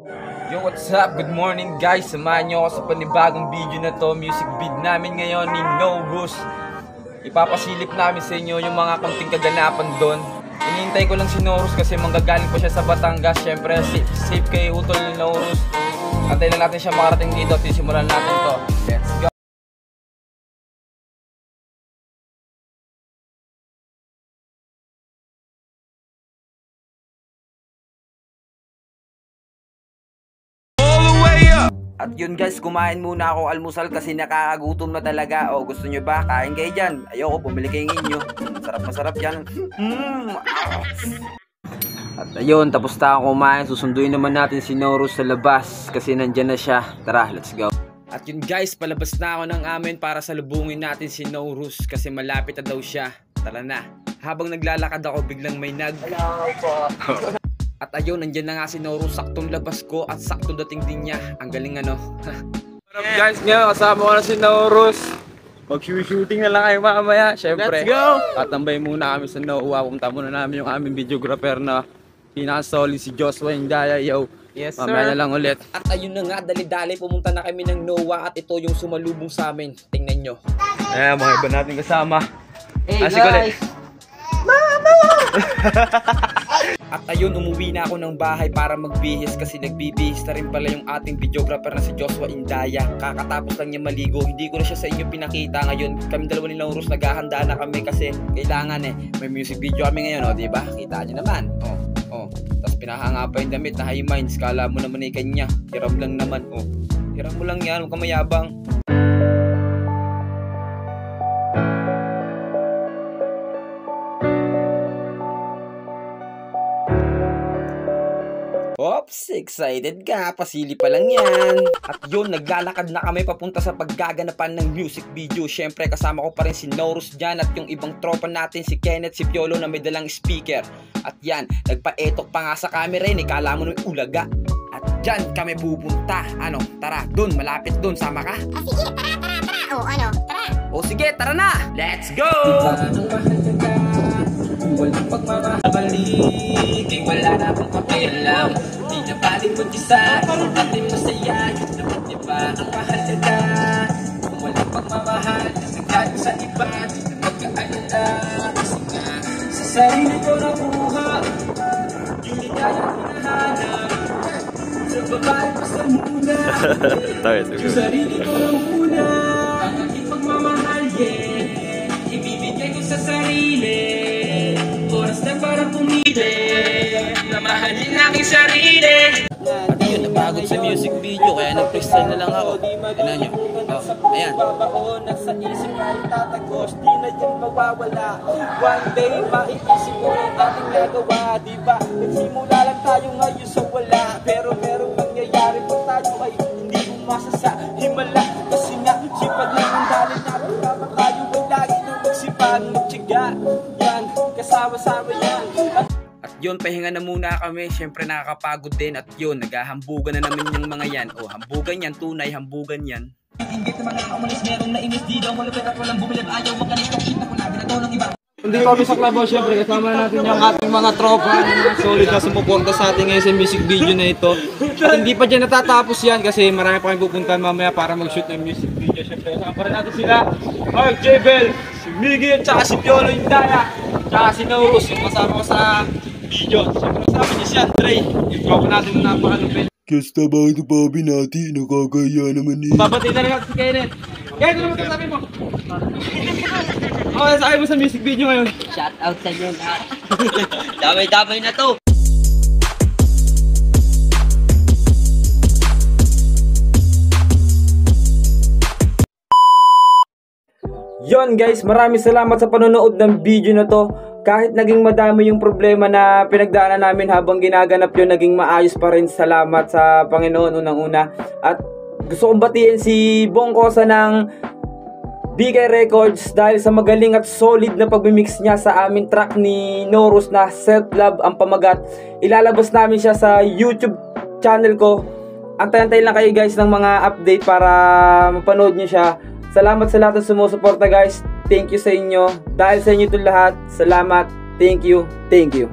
Yo, what's up? Good morning guys. Samahan nyo ako sa panibagong video na to. Music vid namin ngayon ni Norus. Ipapasilip namin sa inyo yung mga konting kaganapan doon. Inihintay ko lang si Norus kasi manggagaling pa siya sa Batangas. Syempre, safe kay Utol Norus. Antay lang natin siya makarating dito at sisimulan natin to. Let's go! At yun guys, kumain muna ako almusal kasi nakakagutom na talaga. O gusto nyo ba? Kain kayo dyan. Ayoko, bumili kayo inyo. Masarap yan. At ayun, tapos na ako kumain. Susunduin naman natin si Norus sa labas kasi nandyan na siya. Tara, let's go. At yun guys, palabas na ako ng amin para salubungin natin si Norus kasi malapit na daw siya. Tara na. Habang naglalakad ako, biglang may Hello po. At ayun, nandiyan na nga si Norus, saktong labas ko at saktong dating din niya. Ang galing ano. Guys, ngayon kasama ko na si Norus. Mag-shooting na lang kayo mamaya, syempre. Let's go! At tambay muna kami sa NOAA. Pumunta muna namin yung aming videographer na pinaka-solid si Joshua Indaya. Yo, yes sir. Mamaya na lang ulit. At ayun na nga, dali-dali pumunta na kami ng NOAA at ito yung sumalubong sa amin. Tingnan nyo. Ayan, mga iba natin kasama. Hey guys! Mama! At ayun, umuwi na ako ng bahay para magbihis kasi nagbibihis na rin pala yung ating videographer na si Joshua Indaya. Kakatapos lang niya maligo. Hindi ko na siya sa inyo pinakita ngayon. Kami dalawa ni Norus naghahanda na kami kasi kailangan may music video kami ngayon, di ba? Kita niyo naman. Tapos pinahanga pa yung damit na high minds. Kala mo naman kanya. Hiram lang naman. Hiram mo lang yan, huwag ka mayabang. Oops, excited ka, pasili pa lang yan. At yun, naglalakad na kami papunta sa paggaganapan ng music video. Syempre kasama ko pa rin si Norus dyan at yung ibang tropa natin, si Kenneth, si Piolo na may dalang speaker. At yan, nagpa-etok pa nga sa camera yun, kala mo nung ulaga. At dyan kami pupunta. Ano, tara, dun, malapit dun, sama ka? Sige, tara. O sige, tara na! Let's go! Walang pagmamahalik, wala na akong pakialam. Di na baling mo isa, pati masaya. Dapat di ba ang mahalaga? Kung walang pagmamahal, nagkano sa iba, di na magkaalala. Kasi nga, sa sarili ko nakuha yung ligayang hinahanap. Sa babae pa sa muna, yung sarili ko muna. Ang aking pagmamahal, ibibigay ko sa sarili. Oras na para pumili na mahalin aking sarili. At yun, napagod sa music video kaya nag-freestyle na lang ako. Tignan nyo. Ayan. Nasa isip na itatagos, di na yan mawawala. One day, maiisip ko ang ating nagawa. Diba, nagsimula lang tayo ngayon sa wala. Pero merong nangyayari pag tayo ay hindi umasa sa himala. Kasi nga, sipag lang ang dalin natin. Kapag tayo ay lagi nang magsipag, magtyaga. Yan, kasama-sama yan. At yun, pahinga na muna kami. Siyempre nakakapagod din. At yun, naghahambugan na namin yung mga yan. Hambugan yan, tunay, hambugan yan. Ingit na mga umalis, merong nainis. Di daw malapit at walang bumilib. Ayaw makanito, kita ko na binato ng iba. Hindi kami sa club, siyempre kasama natin yung ating mga tropa solid na sumuporta sa ating ngayon sa music video na ito. At hindi pa dyan natatapos yan kasi marami pa kayong pupuntahan mamaya para mag-shoot ng music video. Siyempre kasama pa rin natin sila Mark Jebel, si Miggy at saka si Piolo Indaya, saka si Norus yung kasama ko sa video. Siyempre kasama niya si Andre, yung tropa natin na napakalupin. Kasta ba ito pa binati? Nakakaya naman eh. Babati na rin natin si Kenneth. Kenneth, ano masasabi mo? Ano sabi mo sa music video ngayon? Shout out sa inyo lahat. Damay-damay na to. Yon guys, maraming salamat sa panonood ng video na to. Kahit naging madami yung problema na pinagdaanan namin habang ginaganap yun, naging maayos pa rin. Salamat sa Panginoon unang-una. At gusto kong batiin si Bong Cosa ng BK Records dahil sa magaling at solid na pagmimix niya sa aming track ni Norus na Self Love ang pamagat. Ilalabas namin siya sa YouTube channel ko. Antay-antay lang kayo guys ng mga update para mapanood niyo siya. Salamat sa lahat ng sumusuporta guys. Thank you sa inyo. Dahil sa inyo ito lahat. Salamat. Thank you. Thank you.